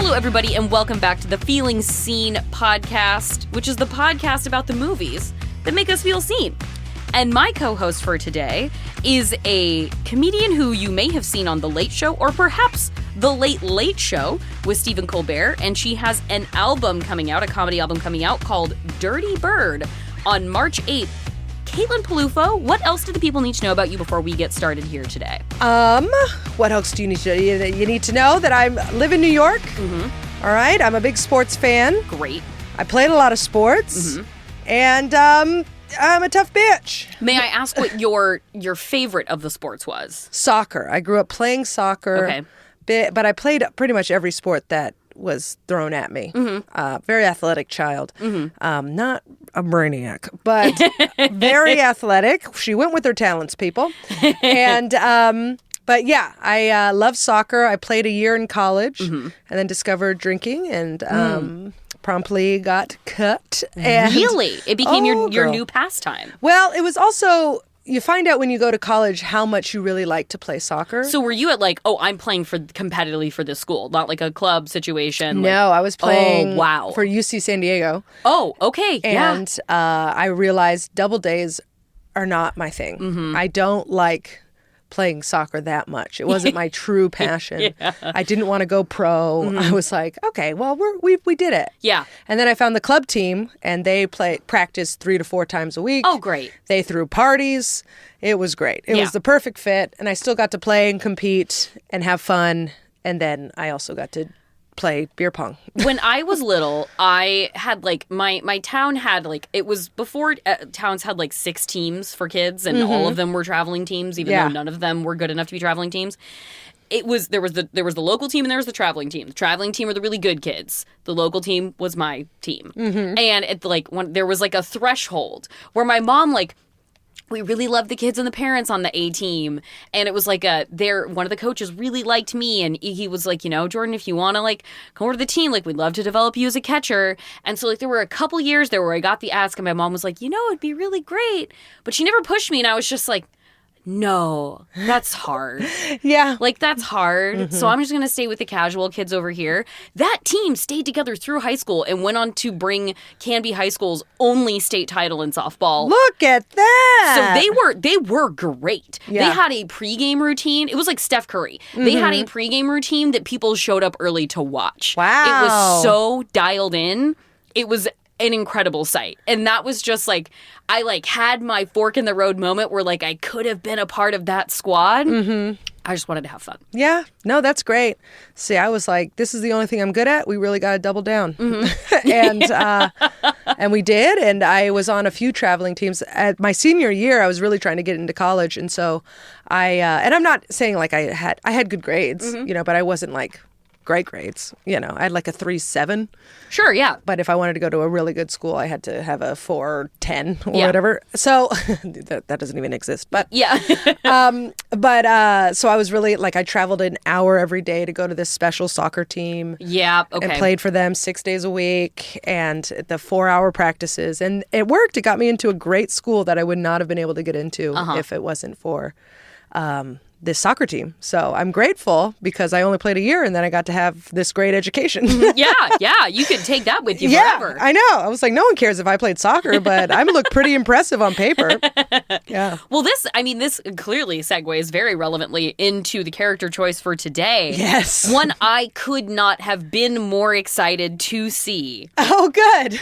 Hello, everybody, and welcome back to the Feeling Seen podcast, which is the podcast about the movies that make us feel seen. And my co-host for today is a comedian who you may have seen on The Late Show or perhaps The Late Late Show with Stephen Colbert, and she has an album coming out, a comedy album coming out called Dirty Bird on March 8th. Caitlin Peluffo, what else do the people need to know about you before we get started here today? What else do you need to know? You need to know that I live in New York. Mm-hmm. All right, I'm a big sports fan. Great. I played a lot of sports. Mm-hmm. And I'm a tough bitch. May I ask what your favorite of the sports was? Soccer. I grew up playing soccer. Okay. But I played pretty much every sport that was thrown at me. Mm-hmm. Very athletic child. Mm-hmm. Not a brainiac, but very athletic. She went with her talents, people. And but yeah, I love soccer. I played a year in college and then discovered drinking and promptly got cut. And, really? It became your new pastime. Well, it was also... You find out when you go to college how much you really like to play soccer. So were you at I'm playing competitively for this school, not like a club situation? No, I was playing for UC San Diego. Oh, okay. And I realized double days are not my thing. Mm-hmm. I don't like playing soccer that much. It wasn't my true passion. Yeah. I didn't want to go pro. Mm-hmm. I was like, okay, well, we did it. Yeah. And then I found the club team, and they practiced 3 to 4 times a week. Oh, great. They threw parties. It was great. It was the perfect fit, and I still got to play and compete and have fun. And then I also got to play beer pong. When I was little, I had my town had it was before towns had 6 teams for kids, and all of them were traveling teams, even though none of them were good enough to be traveling teams. There was the local team and there was the traveling team. The traveling team were the really good kids. The local team was my team, and there was a threshold where my mom we really loved the kids and the parents on the A team. And it was one of the coaches really liked me. And he was like, Jordan, if you want to come over to the team, we'd love to develop you as a catcher. And so there were a couple years there where I got the ask and my mom was like, it'd be really great. But she never pushed me. And I was just like, no, that's hard. Yeah. That's hard. Mm-hmm. So I'm just going to stay with the casual kids over here. That team stayed together through high school and went on to bring Canby High School's only state title in softball. Look at that. So they were great. Yeah. They had a pregame routine. It was like Steph Curry. Mm-hmm. They had a pregame routine that people showed up early to watch. Wow. It was so dialed in. It was an incredible sight. And that was just I had my fork in the road moment where I could have been a part of that squad. Mm-hmm. I just wanted to have fun. Yeah. No, that's great. See, I was like, this is the only thing I'm good at. We really got to double down. Mm-hmm. And we did. And I was on a few traveling teams. At my senior year, I was really trying to get into college. And so and I'm not saying I had good grades, but I wasn't great grades. I had a 3.7. Sure, yeah. But if I wanted to go to a really good school, I had to have a 4.10 or whatever. So that doesn't even exist. But yeah. So I was really I traveled an hour every day to go to this special soccer team. Yeah, okay. And played for them 6 days a week and the 4-hour practices. And it worked. It got me into a great school that I would not have been able to get into if it wasn't for this soccer team. So I'm grateful because I only played a year and then I got to have this great education. Yeah. You could take that with you forever. I know. I was like, no one cares if I played soccer, but I look pretty impressive on paper. Yeah. Well, this clearly segues very relevantly into the character choice for today. Yes. One I could not have been more excited to see. Oh, good.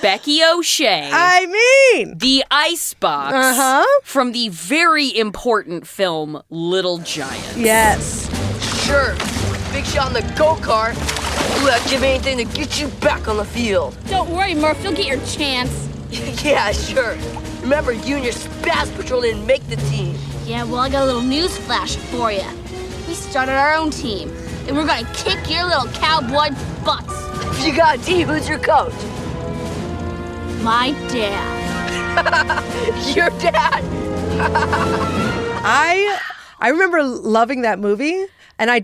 Becky O'Shea. I mean. The Icebox from the very important film Little Giants. Yes. Sure. Big shot on the go-kart. We'll have to give anything to get you back on the field. Don't worry, Murph. You'll get your chance. Yeah, sure. Remember, you and your Spaz Patrol didn't make the team. Yeah, well, I got a little news flash for you. We started our own team, and we're gonna kick your little cowboy butts. If you got a team, who's your coach? My dad. Your dad. I remember loving that movie, and I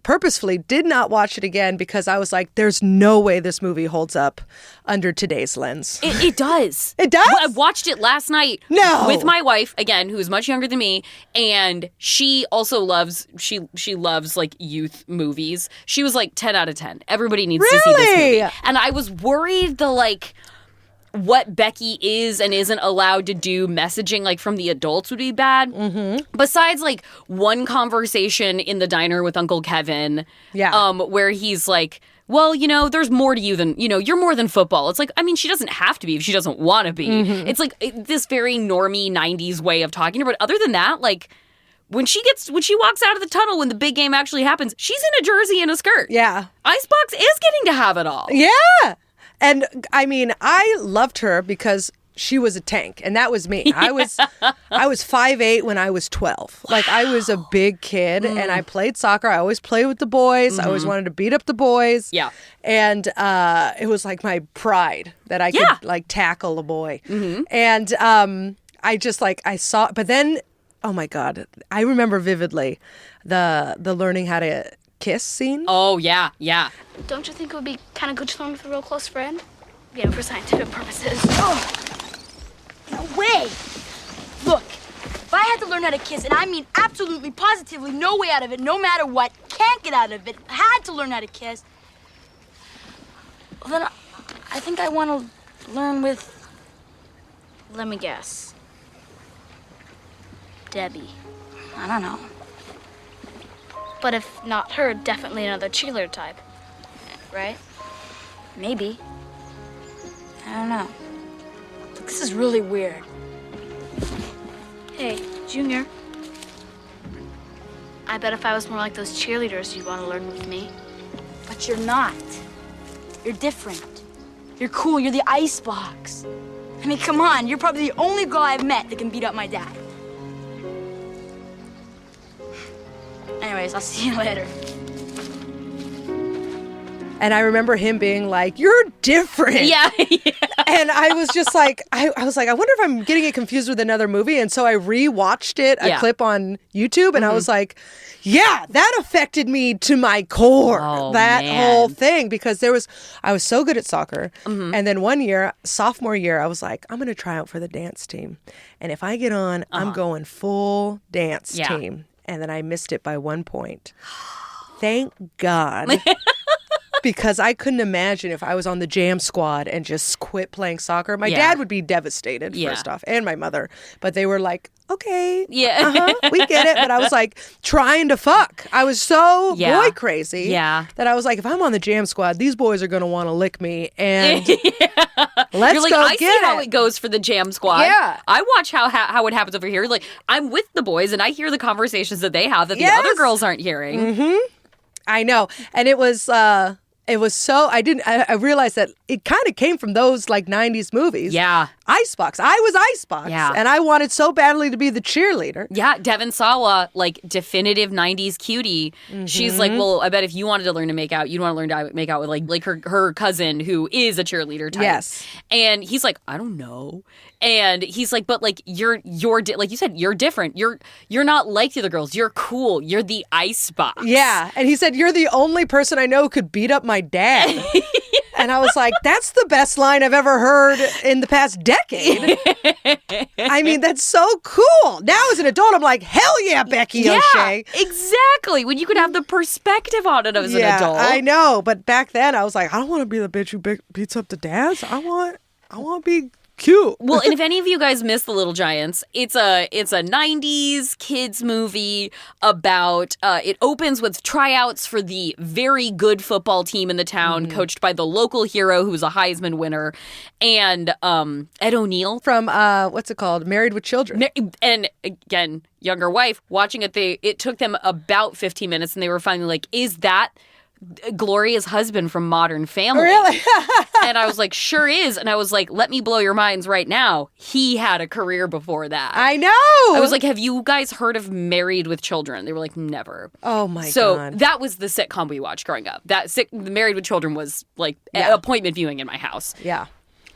purposefully did not watch it again because I was like, there's no way this movie holds up under today's lens. It does. It does? I watched it last night with my wife, again, who's much younger than me, and she also loves, she loves, like, youth movies. She was like, 10 out of 10. Everybody needs to see this movie. And I was worried what Becky is and isn't allowed to do messaging, like, from the adults would be bad. Mm-hmm. Besides, like, one conversation in the diner with Uncle Kevin, where he's like, well, there's more to you than, you're more than football. It's like, I mean, she doesn't have to be if she doesn't want to be. Mm-hmm. It's like this very normie 90s way of talking to her. But other than that, like, when she walks out of the tunnel when the big game actually happens, she's in a jersey and a skirt. Yeah. Icebox is getting to have it all. Yeah. And I mean, I loved her because she was a tank, and that was me. I was 5'8" when I was 12. Like, I was a big kid, and I played soccer. I always played with the boys. I always wanted to beat up the boys. Yeah. And it was like my pride that I could like tackle a boy. Mm-hmm. And I just I saw, but then, oh my God, I remember vividly the learning how to kiss scene. Oh, yeah, yeah. Don't you think it would be kind of good to learn with a real close friend? For scientific purposes. Oh! No way! Look, if I had to learn how to kiss, and I mean absolutely, positively, no way out of it, no matter what, can't get out of it, had to learn how to kiss, well, then I think I want to learn with, let me guess, Debbie. I don't know. But if not her, definitely another cheerleader type. Right? Maybe. I don't know. This is really weird. Hey, Junior. I bet if I was more like those cheerleaders, you'd want to learn with me. But you're not. You're different. You're cool. You're the icebox. I mean, come on. You're probably the only girl I've met that can beat up my dad. Anyways, I'll see you later. And I remember him being like, you're different. Yeah. And I was just like, I was like, I wonder if I'm getting it confused with another movie. And so I rewatched it, a clip on YouTube, and I was like, yeah, that affected me to my core, whole thing, because I was so good at soccer. Mm-hmm. And then one year, sophomore year, I was like, I'm going to try out for the dance team. And if I get on, I'm going full dance team. And then I missed it by 1 point. Thank God. Because I couldn't imagine if I was on the jam squad and just quit playing soccer. My dad would be devastated, first off, and my mother. But they were like, okay, we get it. But I was like trying to fuck. I was so boy crazy that I was like, if I'm on the jam squad, these boys are going to want to lick me. And let's You're like, go I get see how it goes for the jam squad. Yeah. I watch how it happens over here. Like, I'm with the boys, and I hear the conversations that they have that the other girls aren't hearing. Mm-hmm. I know. And it was so, I realized that it kind of came from those like 90s movies. Yeah. Icebox. I was Icebox. Yeah. And I wanted so badly to be the cheerleader. Yeah. Devon Sawa, like definitive 90s cutie. Mm-hmm. She's like, well, I bet if you wanted to learn to make out, you'd want to learn to make out with like her cousin who is a cheerleader type. Yes. And he's like, I don't know. And he's like, but like you're like you said, you're different. You're not like the other girls. You're cool. You're the icebox. Yeah. And he said, you're the only person I know who could beat up my dad. And I was like, that's the best line I've ever heard in the past decade. I mean, that's so cool. Now as an adult, I'm like, hell yeah, Becky O'Shea. Exactly. When you could have the perspective on it as an adult. I know. But back then, I was like, I don't want to be the bitch who beats up the dads. I want to be cute. Well, and if any of you guys missed The Little Giants, it's a 90s kids movie about it opens with tryouts for the very good football team in the town, coached by the local hero who's a Heisman winner, and Ed O'Neill from what's it called, Married with Children. And again, younger wife watching it, it took them about 15 minutes, and they were finally like, is that Gloria's husband from Modern Family? Really? And I was like, sure is. And I was like, let me blow your minds right now. He had a career before that. I know. I was like, have you guys heard of Married with Children? They were like, never. Oh my God. So that was the sitcom we watched growing up. The Married with Children was like appointment viewing in my house. Yeah.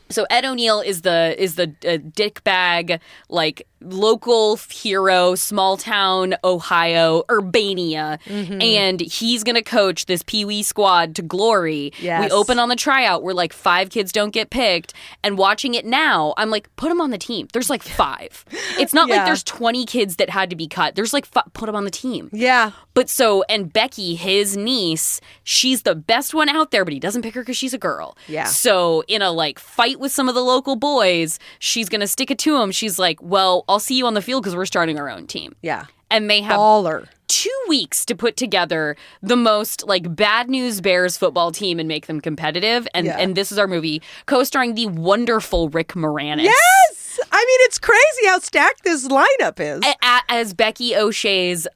So Ed O'Neill is the dickbag, like, local hero, small town Ohio, Urbania, and he's gonna coach this Pee-wee squad to glory. Yes. We open on the tryout where like 5 kids don't get picked, and watching it now, I'm like, put them on the team. There's like 5. It's not like there's 20 kids that had to be cut. There's like put them on the team. Yeah. But so, and Becky, his niece, she's the best one out there, but he doesn't pick her because she's a girl. Yeah. So in a like fight with some of the local boys, she's gonna stick it to him. She's like, well, I'll see you on the field because we're starting our own team. Yeah. And they have Baller. 2 weeks to put together the most like bad news Bears football team and make them competitive. And this is our movie, co-starring the wonderful Rick Moranis. Yes! I mean, it's crazy how stacked this lineup is. As Becky O'Shea's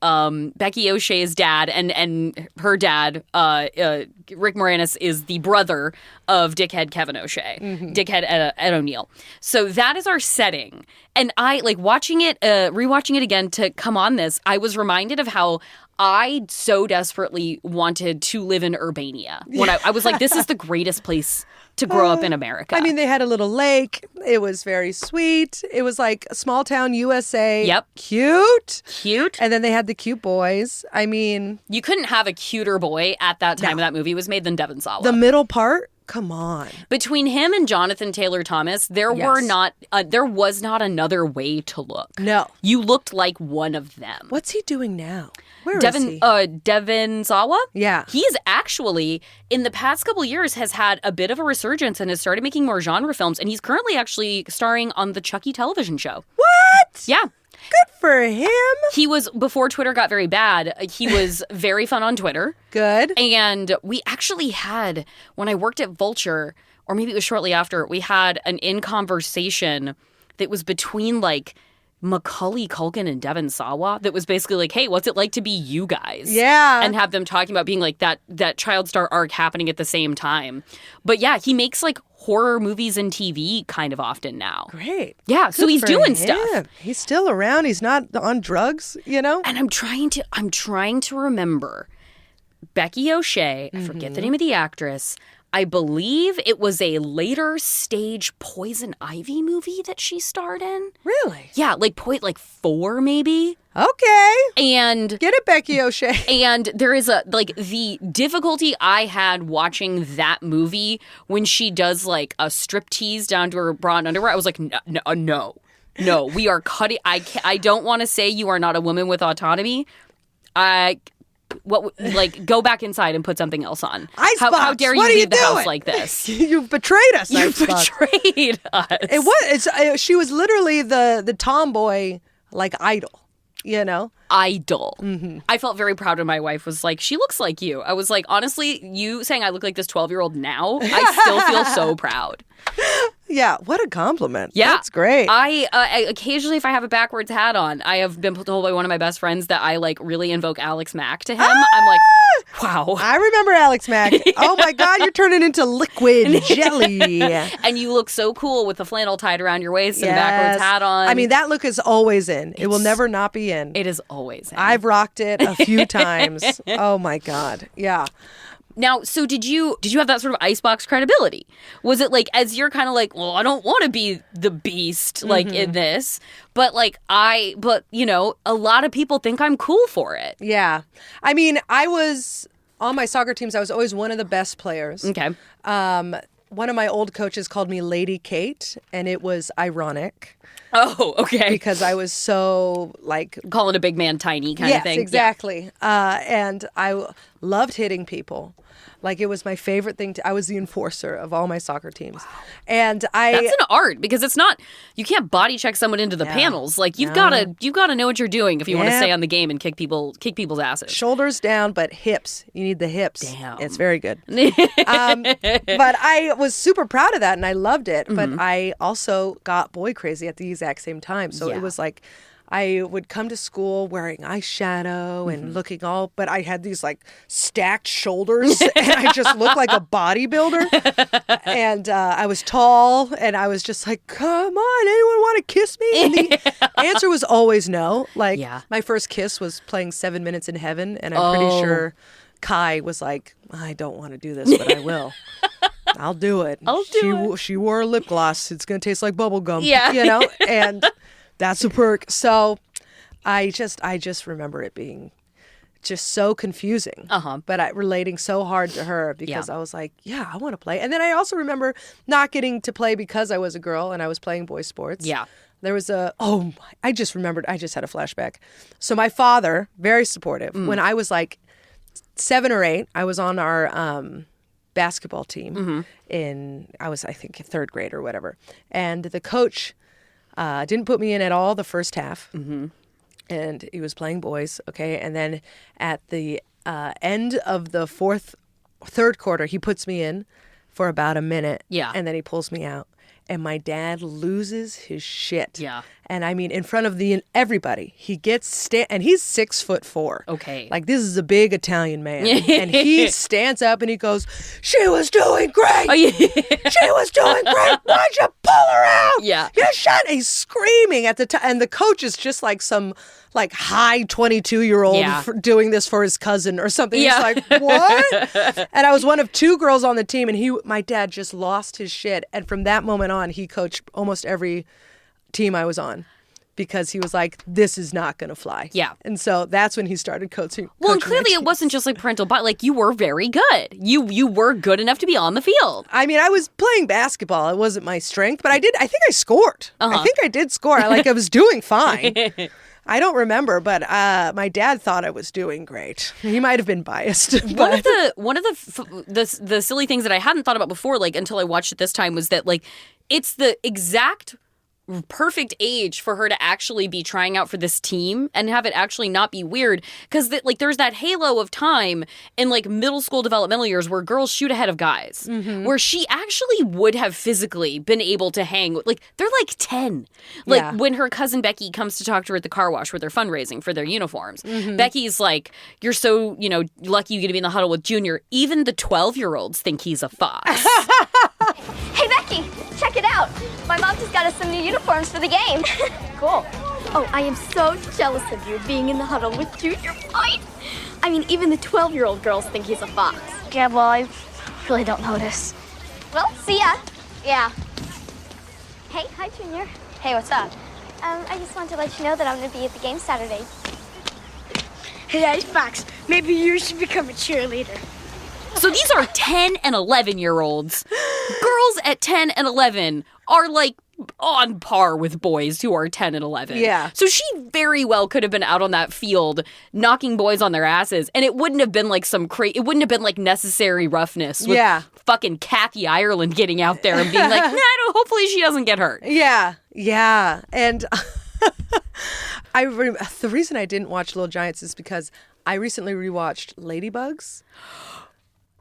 dad and her dad, Rick Moranis is the brother of Dickhead Kevin O'Shea, Dickhead Ed O'Neill. So that is our setting. And I, like, rewatching it again to come on this, I was reminded of how I so desperately wanted to live in Urbania. When I was like, this is the greatest place to grow up in America. I mean, they had a little lake. It was very sweet. It was like a small town USA. Yep. Cute. Cute. And then they had the cute boys. I mean, You couldn't have a cuter boy at that time of that movie was made than Devon Sawa. the middle part, come on. Between him and Jonathan Taylor Thomas, there was not another way to look. No. You looked like one of them. What's he doing now? Where is he? Devon Sawa? Yeah. He's actually, in the past couple years, has had a bit of a resurgence and has started making more genre films. And he's currently actually starring on the Chucky television show. What? Yeah. Good for him. He was, before Twitter got very bad, he was very fun on Twitter. Good. And we actually had, when I worked at Vulture, or maybe it was shortly after, we had an in-conversation that was between, like, Macaulay Culkin and Devon Sawa that was basically like, hey, what's it like to be you guys? Yeah. And have them talking about being like that child star arc happening at the same time. But yeah, he makes like horror movies and TV kind of often now. Great. Yeah, so Good he's for doing him. stuff. He's still around. He's not on drugs, you know? And I'm trying to remember Becky O'Shea, I forget the name of the actress. I believe it was a later stage Poison Ivy movie that she starred in. Really? Yeah, like 4 maybe. Okay. And Get it, Becky O'Shea. and there is the difficulty I had watching that movie when she does like a striptease down to her bra and underwear. I was like, no, we are cutting. I don't want to say you are not a woman with autonomy. Go back inside and put something else on. How dare you leave the house like this? You've betrayed us. You betrayed us. She was literally the tomboy, like, idol, you know? Idol. I felt very proud when my wife was like, she looks like you. I was like, honestly, you saying I look like this 12-year-old now, I still feel so proud. Yeah, what a compliment. Yeah. That's great. I occasionally, if I have a backwards hat on, I have been told by one of my best friends that I like really invoke Alex Mack to him. I'm like, wow. I remember Alex Mack. Oh my God, you're turning into liquid jelly. And you look so cool with the flannel tied around your waist and a backwards hat on. I mean, that look is always in. It will never not be in. It is always in. I've rocked it a few times. Oh my God. Yeah. Now, so did you have that sort of icebox credibility? Was it like, as you're kind of like, well, I don't want to be the beast, like, in this, but a lot of people think I'm cool for it. Yeah. I mean, I was, on my soccer teams, I was always one of the best players. Okay. One of my old coaches called me Lady Kate, and it was ironic. Oh, okay. Because I was so, like... Calling a big man tiny kind of thing. Yes, exactly. Yeah. And I loved hitting people. Like, it was my favorite thing I was the enforcer of all my soccer teams. Wow. And that's an art, because it's not, you can't body check someone into the panels. Like, you've got to know what you're doing if you want to stay on the game and kick people's asses. Shoulders down, but hips. You need the hips. Damn. It's very good. But I was super proud of that, and I loved it. But I also got boy crazy at the exact same time. So it was like, I would come to school wearing eyeshadow and looking all, but I had these like stacked shoulders and I just looked like a bodybuilder. And I was tall and I was just like, come on, anyone want to kiss me? And the answer was always no. Like, my first kiss was playing 7 Minutes in Heaven, and I'm pretty sure Kai was like, I don't want to do this, but I will. I'll do it. She wore a lip gloss. It's going to taste like bubble gum. Yeah. You know, and that's a perk. So I just remember it being just so confusing. But relating so hard to her because I was like, yeah, I want to play. And then I also remember not getting to play because I was a girl and I was playing boys sports. Yeah. There was I just remembered, I just had a flashback. So my father, very supportive. When I was like 7 or 8, I was on our basketball team I think 3rd grade or whatever. And the coach didn't put me in at all the first half. And he was playing boys, okay? And then at the end of the 3rd quarter, he puts me in for about a minute. Yeah. And then he pulls me out. And my dad loses his shit. Yeah. And I mean, in front of everybody, he gets and he's 6'4". Okay. Like, this is a big Italian man. And he stands up and he goes, "She was doing great. Oh, yeah. She was doing great. Why'd you pull her out? Yeah. You shot." He's screaming at the time. And the coach is just like some high 22-year-old doing this for his cousin or something. Yeah. He's like, what? And I was one of 2 girls on the team, and my dad just lost his shit. And from that moment on, he coached almost every team I was on because he was like, this is not going to fly. Yeah. And so that's when he started coaching. Well, and clearly it wasn't just like parental, but like you were very good. You were good enough to be on the field. I mean, I was playing basketball. It wasn't my strength, but I think I scored. I think I did score. I was doing fine. I don't remember, but my dad thought I was doing great. He might have been biased. One of the silly things that I hadn't thought about before, like until I watched it this time, was that like it's the exact perfect age for her to actually be trying out for this team and have it actually not be weird, because like there's that halo of time in like middle school developmental years where girls shoot ahead of guys, where she actually would have physically been able to hang. Like they're like 10, like when her cousin Becky comes to talk to her at the car wash where they're fundraising for their uniforms. Becky's like, "You're so lucky you get to be in the huddle with Junior." Even the 12-year-olds think he's a fox. Hey, Becky, check it out. My mom just got us some new uniforms for the game. Cool. Oh, I am so jealous of you being in the huddle with Junior Fight. I mean, even the 12-year-old girls think he's a fox. Yeah, well, I really don't notice. Well, see ya. Yeah. Hey, hi, Junior. Hey, what's up? I just wanted to let you know that I'm going to be at the game Saturday. Hey, Fox, maybe you should become a cheerleader. So these are 10 and 11-year-olds. Girls at 10 and 11 are like on par with boys who are 10 and 11. Yeah. So she very well could have been out on that field knocking boys on their asses, and it wouldn't have been like it wouldn't have been like necessary roughness with fucking Kathy Ireland getting out there and being like, hopefully she doesn't get hurt. Yeah. Yeah. And the reason I didn't watch Little Giants is because I recently rewatched Ladybugs.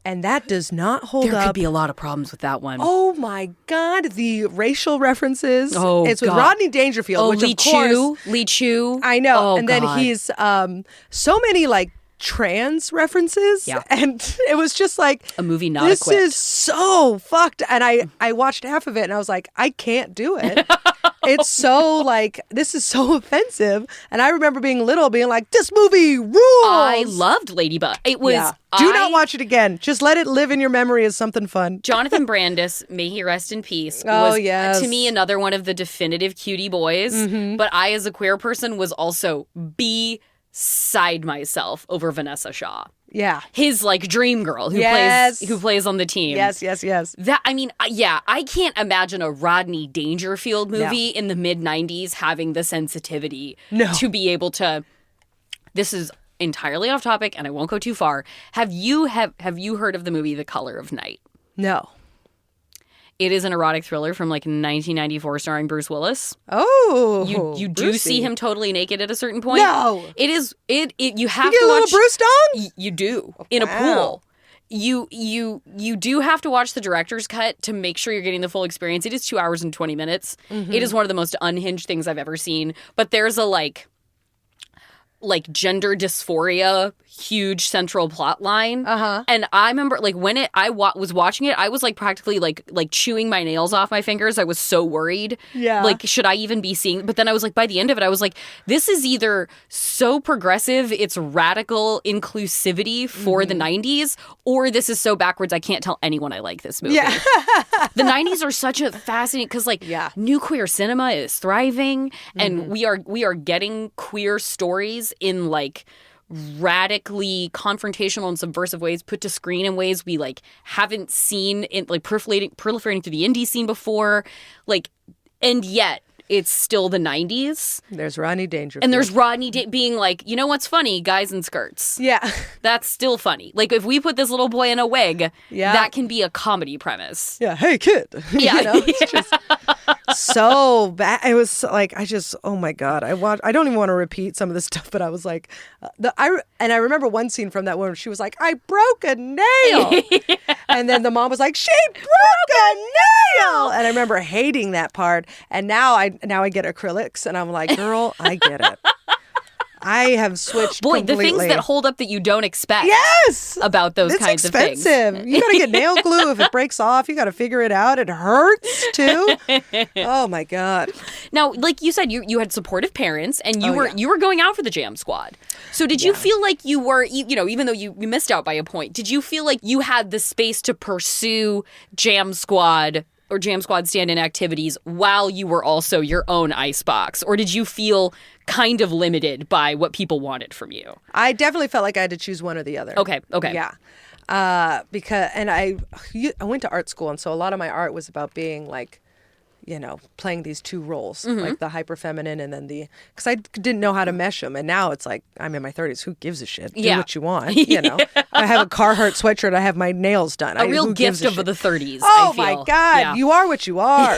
And that does not hold up. There could be a lot of problems with that one. Oh, my God. The racial references. Oh, it's with God. Rodney Dangerfield, which, Lee of course... Lee Chu. I know. Oh, and then God. he's so many, like, trans references. Yeah. And it was just like... A movie not this equipped. This is so fucked. And I watched half of it, and I was like, I can't do it. It's so, like, this is so offensive. And I remember being little, being like, this movie rules. I loved Ladybug. It was... Yeah. Do not watch it again. Just let it live in your memory as something fun. Jonathan Brandis, may he rest in peace, Oh, was, yes. to me, another one of the definitive cutie boys. But I, as a queer person, was also beside myself over Vanessa Shaw. Yeah. His, like, dream girl who plays on the team. Yes. That, I mean, I can't imagine a Rodney Dangerfield movie in the mid-90s having the sensitivity to be able to... This is entirely off topic, and I won't go too far. Have you heard of the movie The Color of Night? No. It is an erotic thriller from like 1994 starring Bruce Willis. Oh. You do see him totally naked at a certain point. No. It is you have you get to a watch little Bruce done? You do. In a pool. You do have to watch the director's cut to make sure you're getting the full experience. It is 2 hours and 20 minutes. It is one of the most unhinged things I've ever seen. But there's a like gender dysphoria huge central plot line. And I remember like when I was watching it, I was like practically like chewing my nails off my fingers. I was so worried. Yeah. Like, should I even be seeing? But then I was like, by the end of it, I was like, this is either so progressive, it's radical inclusivity for the 90s, or this is so backwards, I can't tell anyone I like this movie. Yeah. The 90s are such a fascinating, because like new queer cinema is thriving, and we are getting queer stories in like radically confrontational and subversive ways put to screen in ways we like haven't seen in like proliferating through the indie scene before, like, and yet it's still the 90s. There's Rodney Dangerfield. And there's Rodney being like, you know what's funny? Guys in skirts. Yeah. That's still funny. Like, if we put this little boy in a wig, that can be a comedy premise. Yeah. Hey, kid. Yeah. You know, it's just so bad. It was like, oh my God. I don't even want to repeat some of this stuff, but I was like, I remember one scene from that where she was like, I broke a nail. And then the mom was like, she broke a nail. And I remember hating that part. And now I get acrylics, and I'm like, girl, I get it. I have switched completely. The things that hold up that you don't expect. Yes, about those kinds of things. It's expensive. You got to get nail glue. If it breaks off, you got to figure it out. It hurts too. Oh my God. Now, like you said, you had supportive parents, and you were going out for the Jam Squad. So did you feel like you were, even though you missed out by a point, did you feel like you had the space to pursue Jam Squad or Jam Squad stand-in activities while you were also your own icebox? Or did you feel kind of limited by what people wanted from you? I definitely felt like I had to choose one or the other. Okay. Yeah. Because I went to art school, and so a lot of my art was about being like, playing these two roles, like the hyper feminine and then because I didn't know how to mesh them. And now it's like, I'm in my 30s. Who gives a shit? Do what you want. I have a Carhartt sweatshirt. I have my nails done. A real gift of the 30s. Oh I feel. My God. Yeah. You are what you are.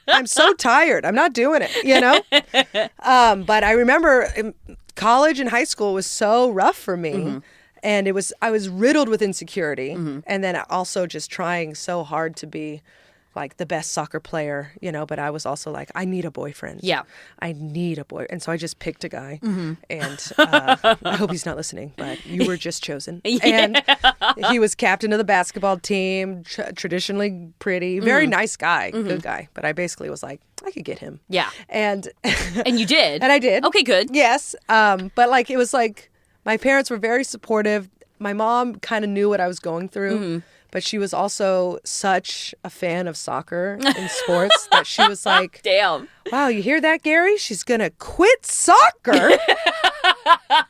I'm so tired. I'm not doing it, But I remember college and high school was so rough for me. And I was riddled with insecurity. And then also just trying so hard to be like the best soccer player, but I was also like, I need a boyfriend. Yeah. I need a boy. And so I just picked a guy. And I hope he's not listening, but you were just chosen. And he was captain of the basketball team, traditionally pretty, very nice guy, good guy. But I basically was like, I could get him. Yeah. And you did. And I did. Okay, good. Yes. But like, it was like, my parents were very supportive. My mom kind of knew what I was going through. But she was also such a fan of soccer and sports that she was like, damn. Wow, you hear that, Gary? She's going to quit soccer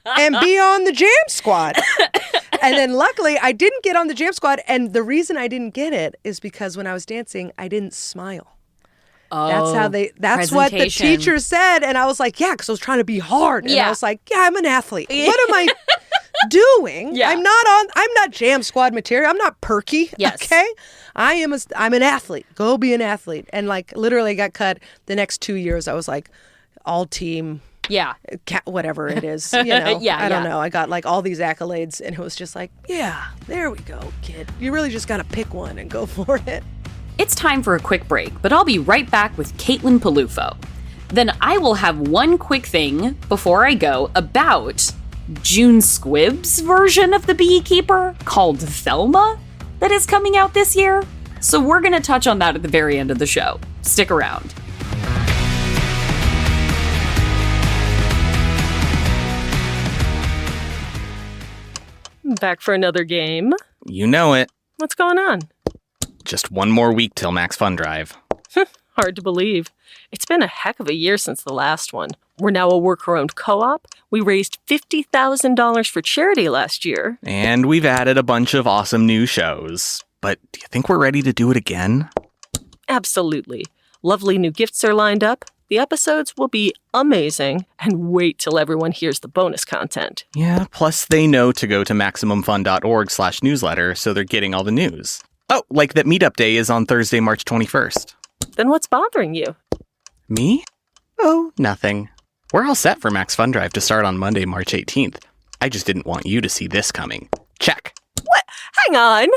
and be on the Jam Squad. And then luckily, I didn't get on the Jam Squad. And the reason I didn't get it is because when I was dancing, I didn't smile. Oh, that's what the teacher said. And I was like, yeah, because I was trying to be hard. And I was like, yeah, I'm an athlete. What am I doing? Yeah. I'm not Jam Squad material. I'm not perky. Yes. Okay. I'm an athlete. Go be an athlete. And like literally got cut the next 2 years. I was like all team. Yeah. Whatever it is. I don't know. I got like all these accolades, and it was just like, yeah, there we go, kid. You really just got to pick one and go for it. It's time for a quick break, but I'll be right back with Caitlin Peluffo. Then I will have one quick thing before I go about June Squibb's version of the Beekeeper called THELMA that is coming out this year. So we're going to touch on that at the very end of the show. Stick around. Back for another game. You know it. What's going on? Just one more week till Max Fun Drive. Hard to believe. It's been a heck of a year since the last one. We're now a worker-owned co-op. We raised $50,000 for charity last year. And we've added a bunch of awesome new shows. But do you think we're ready to do it again? Absolutely. Lovely new gifts are lined up. The episodes will be amazing. And wait till everyone hears the bonus content. Yeah, plus they know to go to MaximumFun.org/newsletter, so they're getting all the news. Oh, like that meetup day is on Thursday, March 21st. Then what's bothering you? Me? Oh, nothing. We're all set for Max Fun Drive to start on Monday, March 18th. I just didn't want you to see this coming. Check. What? Hang on.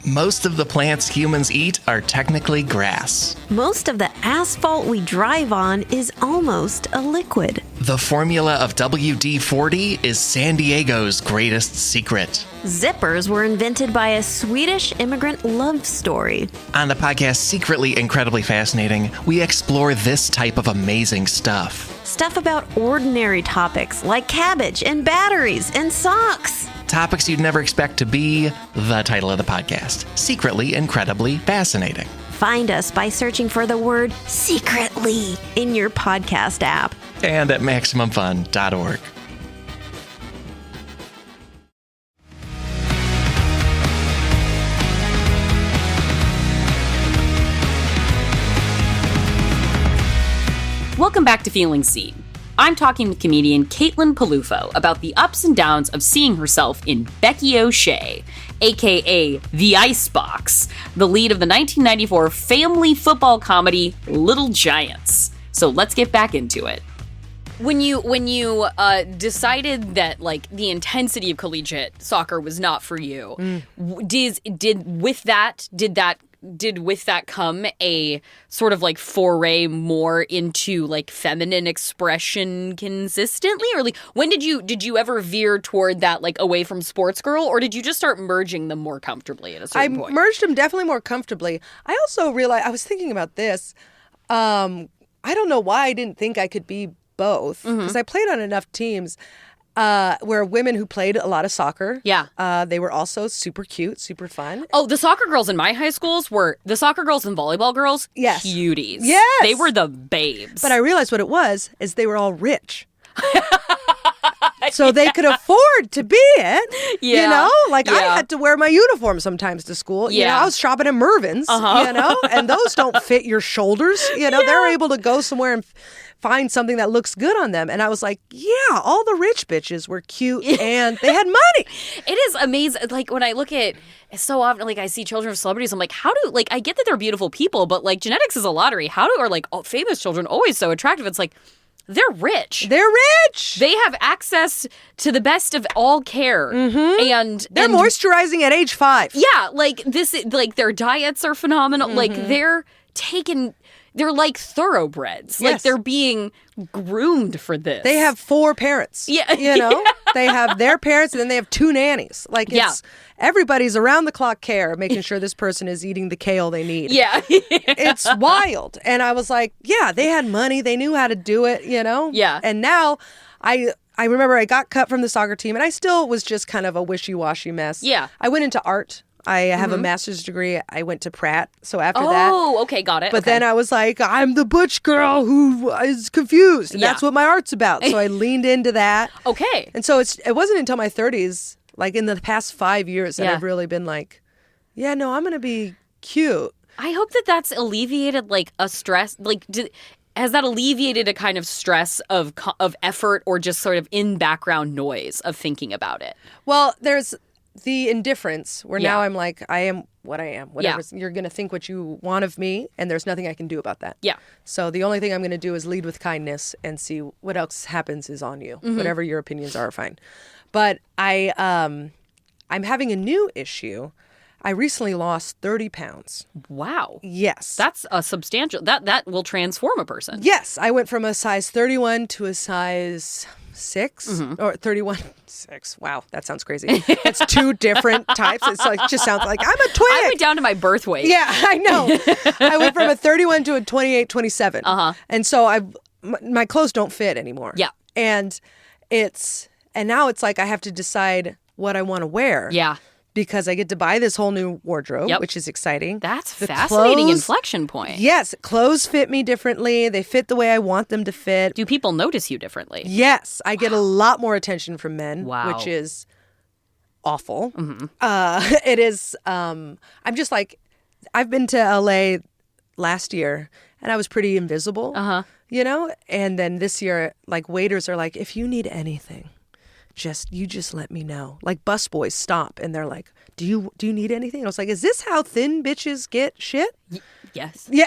Most of the plants humans eat are technically grass. Most of the asphalt we drive on is almost a liquid. The formula of WD-40 is San Diego's greatest secret. Zippers were invented by a Swedish immigrant love story. On the podcast Secretly Incredibly Fascinating, we explore this type of amazing stuff. Stuff about ordinary topics like cabbage and batteries and socks. Topics you'd never expect to be the title of the podcast. Secretly Incredibly Fascinating. Find us by searching for the word secretly in your podcast app. And at MaximumFun.org. Welcome back to Feeling Seen. I'm talking with comedian Caitlin Peluffo about the ups and downs of seeing herself in Becky O'Shea, aka The Icebox, the lead of the 1994 family football comedy Little Giants. So let's get back into it. When you decided that like the intensity of collegiate soccer was not for you, did with that come a sort of like foray more into like feminine expression consistently, or like when did you ever veer toward that, like away from sports girl, or did you just start merging them more comfortably at a certain point? I merged them definitely more comfortably. I also realized, I was thinking about this. I don't know why I didn't think I could be both, because I played on enough teams where women who played a lot of soccer. Yeah. They were also super cute, super fun. Oh, the soccer girls in my high schools were the soccer girls and volleyball girls. Yes. Cuties. Yes. They were the babes. But I realized what it was is they were all rich. So they could afford to be it, Yeah. you know? Like, Yeah. I had to wear my uniform sometimes to school. You know, Yeah. I was shopping at Mervyn's, you know? And those don't fit your shoulders, you know? They're able to go somewhere and find something that looks good on them. And I was like, yeah, all the rich bitches were cute and they had money. It is amazing. Like, when I look at so often, like, I see children of celebrities, I'm like, how do, like, I get that they're beautiful people, but, like, genetics is a lottery. How do, are, like, famous children always so attractive? It's like, they're rich. They're rich. They have access to the best of all care. And They're moisturizing at age 5. Yeah, like, this, like, their diets are phenomenal. Like, they're like thoroughbreds. Like, Yes. they're being groomed for this. They have 4 parents. Yeah. You know, they have their parents and then they have 2 nannies. Like, it's everybody's around the clock care, making sure this person is eating the kale they need. Yeah. It's wild. And I was like, yeah, they had money. They knew how to do it, you know? Yeah. And now I remember I got cut from the soccer team and I still was just kind of a wishy-washy mess. Yeah. I went into art. I have a master's degree. I went to Pratt. So after that. Oh, okay, got it. But okay. then I was like, I'm the butch girl who is confused. And Yeah. that's what my art's about. So I leaned into that. Okay. And so it wasn't until my 30s, like in the past 5 years, that Yeah. I've really been like, yeah, no, I'm going to be cute. I hope that that's alleviated, like, a stress. Like, has that alleviated a kind of stress of effort or just sort of in background noise of thinking about it? Well, there's the indifference where Yeah. now I'm like, I am what I am. Whatever. You're going to think what you want of me, and there's nothing I can do about that. Yeah. So the only thing I'm going to do is lead with kindness and see what else happens is on you. Whatever your opinions are fine. But I'm having a new issue. I recently lost 30 pounds. Wow. Yes. That's a substantial, that will transform a person. Yes. I went from a size 31 to a size 6 or 31. 6. Wow. That sounds crazy. It's 2 different types. It's like, just sounds like I'm a twin. I went down to my birth weight. Yeah, I know. I went from a 31 to a 28, 27. And so my clothes don't fit anymore. Yeah. And now it's like I have to decide what I want to wear. Yeah. Because I get to buy this whole new wardrobe, Yep. which is exciting. That's The fascinating clothes- inflection point. Yes, clothes fit me differently. They fit the way I want them to fit. Do people notice you differently? Yes, I get a lot more attention from men, Wow. which is awful. It is. I'm just like, I've been to LA last year, and I was pretty invisible. You know, and then this year, like waiters are like, if you need anything, you just let me know. Like busboys stop and they're like, do you need anything? And I was like, is this how thin bitches get shit? Yes. Yeah.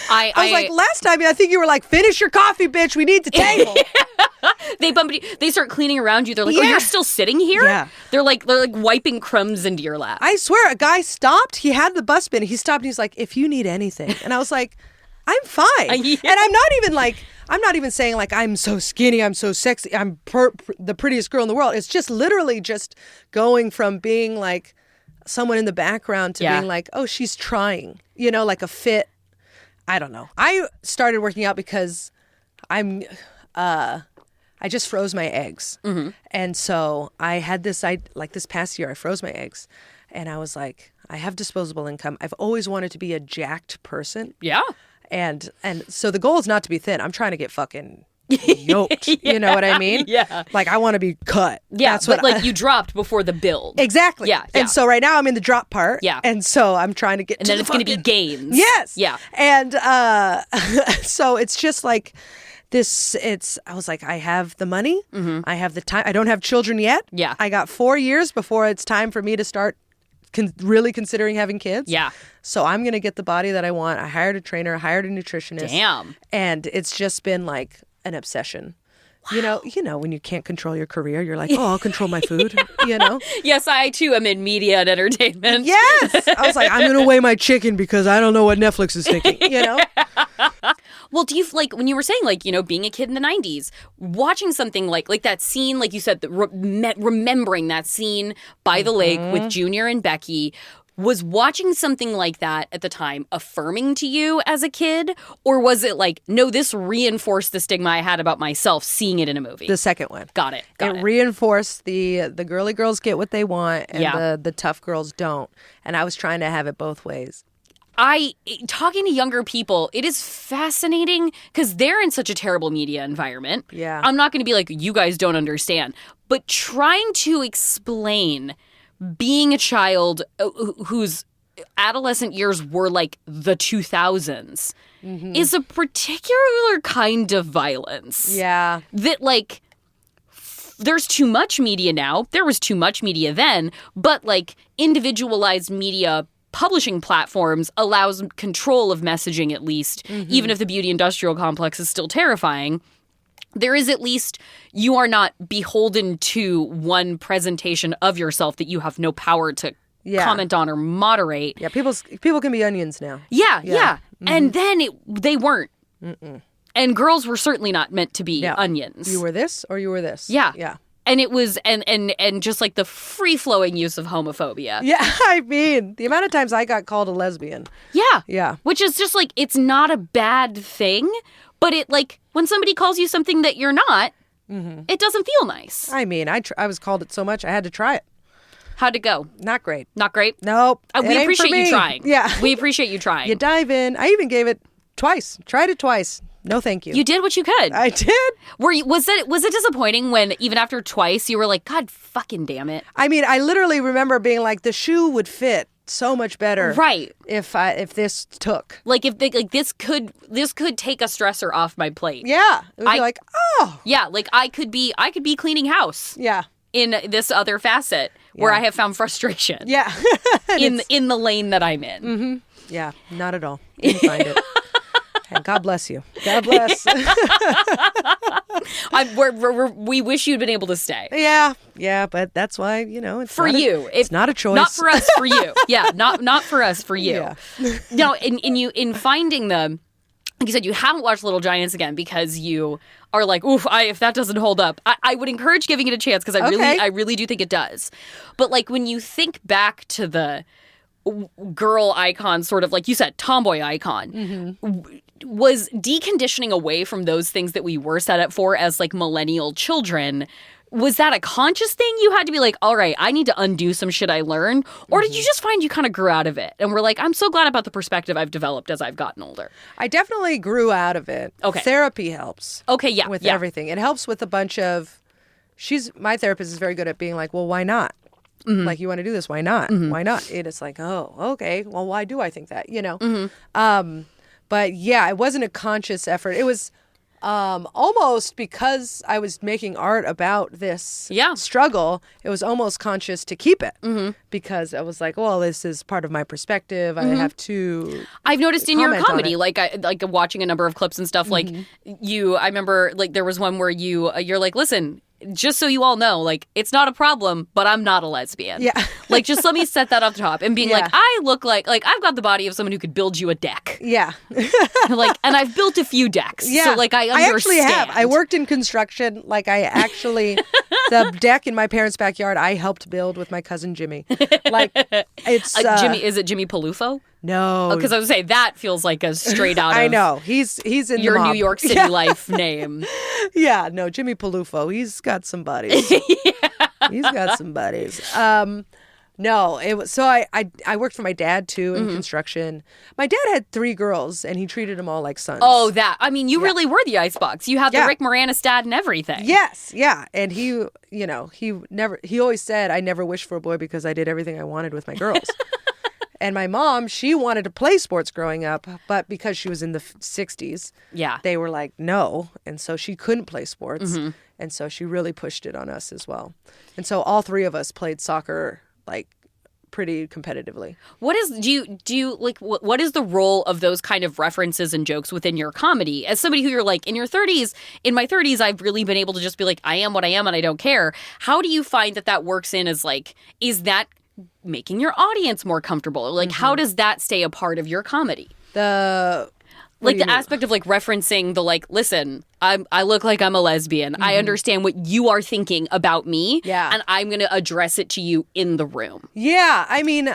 I was like, last time I think you were like, finish your coffee, bitch. We need the table. They bump you. They start cleaning around you. They're like, "Oh, Yeah. you're still sitting here?" Yeah. They're like wiping crumbs into your lap. I swear, a guy stopped. He had the bus bin. He stopped and he's like, if you need anything. And I was like, I'm fine. Yeah. And I'm not even like, I'm not even saying like I'm so skinny, I'm so sexy, I'm the prettiest girl in the world. It's just literally just going from being like someone in the background to being like, oh, she's trying, you know, like a fit. I don't know. I started working out because I just froze my eggs. And so I had this, this past year, I froze my eggs. And I was like, I have disposable income. I've always wanted to be a jacked person. Yeah. And so the goal is not to be thin. I'm trying to get fucking yoked. You know what I mean? Yeah. Like I want to be cut. Yeah, but you dropped before the build. Exactly. Yeah. And so right now I'm in the drop part. Yeah. And so I'm trying to get and then it's going to be gains. Yes. Yeah. And so it's just like this, I was like, I have the money. I have the time. I don't have children yet. Yeah. I got 4 years before it's time for me to start really considering having kids. Yeah. So I'm going to get the body that I want. I hired a trainer, I hired a nutritionist. Damn. And it's just been like an obsession. Wow. You know, when you can't control your career, you're like, oh, I'll control my food, you know? Yes, I too am in media and entertainment. Yes. I was like, I'm going to weigh my chicken because I don't know what Netflix is thinking, you know? Well, do you like when you were saying like, you know, being a kid in the 90s, watching something like that scene, like you said, remembering that scene by the lake with Junior and Becky, was watching something like that at the time affirming to you as a kid? Or was it like, no, this reinforced the stigma I had about myself seeing it in a movie? The second one. Got it. It reinforced the girly girls get what they want and the tough girls don't. And I was trying to have it both ways. Talking to younger people, it is fascinating because they're in such a terrible media environment. Yeah. I'm not going to be like, you guys don't understand. But trying to explain being a child whose adolescent years were like the 2000s is a particular kind of violence. Yeah. That like, there's too much media now. There was too much media then, but like individualized media publishing platforms allows control of messaging at least, even if the beauty industrial complex is still terrifying. There is at least, you are not beholden to one presentation of yourself that you have no power to comment on or moderate. Yeah, people can be onions now. Yeah. And then they weren't. And girls were certainly not meant to be onions. You were this or you were this. Yeah. And it was, and just like the free-flowing use of homophobia. Yeah, I mean, the amount of times I got called a lesbian. Yeah. Yeah. Which is just like, it's not a bad thing, but it like, when somebody calls you something that you're not, it doesn't feel nice. I mean, I was called it so much, I had to try it. How'd it go? Not great. Not great? Nope. We appreciate you trying. Yeah. We appreciate you trying. You dive in. I even gave it twice. Tried it twice. No, thank you. You did what you could. I did. Was it disappointing when even after twice you were like, God fucking damn it? I mean, I literally remember being like, the shoe would fit so much better, right? If this took this could take a stressor off my plate. Yeah, it would be like, oh, yeah, like I could be cleaning house. Yeah. In this other facet where I have found frustration. Yeah. in the lane that I'm in. Yeah, not at all. Didn't find it. And God bless you. God bless. We wish you'd been able to stay. Yeah, but that's why, it's for you. It's not a choice. Not for us, for you. Yeah, not for us, for you. Yeah. No, in finding the, like you said, you haven't watched Little Giants again because you are like, oof, if that doesn't hold up. I would encourage giving it a chance because I really do think it does. But like when you think back to the girl icon, sort of like you said, tomboy icon, was deconditioning away from those things that we were set up for as like millennial children. Was that a conscious thing? You had to be like, all right, I need to undo some shit I learned? Or did you just find you kind of grew out of it? And we're like, I'm so glad about the perspective I've developed as I've gotten older. I definitely grew out of it. Okay. Therapy helps. Okay, yeah. With everything. It helps with a bunch of, my therapist is very good at being like, well, why not? Like, you want to do this, why not? Why not? And it's like, oh, okay, well, why do I think that? But yeah, it wasn't a conscious effort. It was almost because I was making art about this struggle, it was almost conscious to keep it because I was like, well, this is part of my perspective. I have to. I've noticed in your comedy, like watching a number of clips and stuff, like I remember like there was one where you're like, listen, just so you all know, like, it's not a problem, but I'm not a lesbian. Yeah. Like, just let me set that up top and being like, I look like I've got the body of someone who could build you a deck. Yeah. Like, and I've built a few decks. Yeah. So, like, I understand. I actually have. I worked in construction. Like, I actually, the deck in my parents' backyard, I helped build with my cousin Jimmy. Like, it's... Jimmy, is it Jimmy Peluffo? No. Because I was say that feels like a straight out of... I know. He's in your the mob. New York City life name. Yeah, no, Jimmy Peluffo. He's got some buddies. He's got some buddies. No, it was so I worked for my dad too in construction. My dad had 3 girls and he treated them all like sons. Oh, that. I mean, you really were the icebox. You had the Rick Moranis dad and everything. Yes, yeah. And he always said, I never wished for a boy because I did everything I wanted with my girls. And my mom, she wanted to play sports growing up, but because she was in the 60s, they were like, no. And so she couldn't play sports. And so she really pushed it on us as well. And so all 3 of us played soccer like pretty competitively. What is the role of those kind of references and jokes within your comedy? As somebody who you're like in your 30s, in my 30s, I've really been able to just be like, I am what I am and I don't care. How do you find that works in as like, is that making your audience more comfortable? Like, how does that stay a part of your comedy? The aspect of like referencing the like, listen, I look like I'm a lesbian. I understand what you are thinking about me. Yeah. And I'm going to address it to you in the room. Yeah. I mean,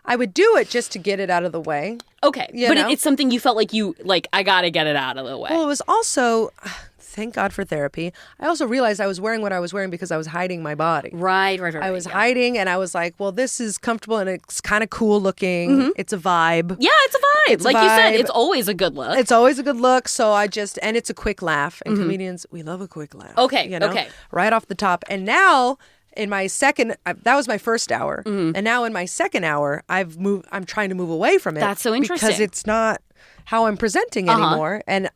I would do it just to get it out of the way. Okay. But it's something you felt like I got to get it out of the way. Well, it was also... Thank God for therapy. I also realized I was wearing what I was wearing because I was hiding my body. Right. I was hiding and I was like, well, this is comfortable and it's kind of cool looking. It's a vibe. Yeah, it's a vibe. You said, it's always a good look. It's always a good look. So and it's a quick laugh. And comedians, we love a quick laugh. Okay. Okay. Right off the top. And now in my second, that was my first hour. And now in my second hour, I'm trying to move away from it. That's so interesting. Because it's not how I'm presenting anymore. And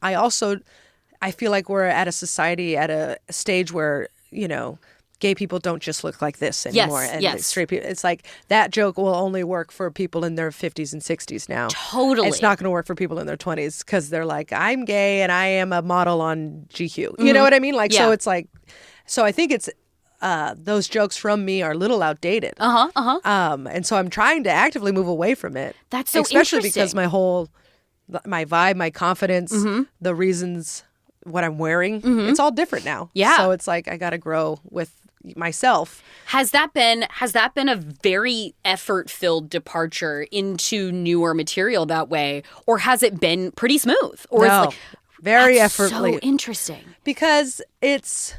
I feel like we're at a society, at a stage where, gay people don't just look like this anymore. And straight people, it's like that joke will only work for people in their 50s and 60s now. Totally. It's not going to work for people in their 20s because they're like, I'm gay and I am a model on GQ. You know what I mean? So it's like, so I think it's, those jokes from me are a little outdated. And so I'm trying to actively move away from it. That's so especially interesting. because my vibe, my confidence, the reasons... what I'm wearing, it's all different now. Yeah. So it's like I got to grow with myself. Has that been a very effort-filled departure into newer material that way, or has it been pretty smooth? Or no, it's like very effortless. So interesting. Because it's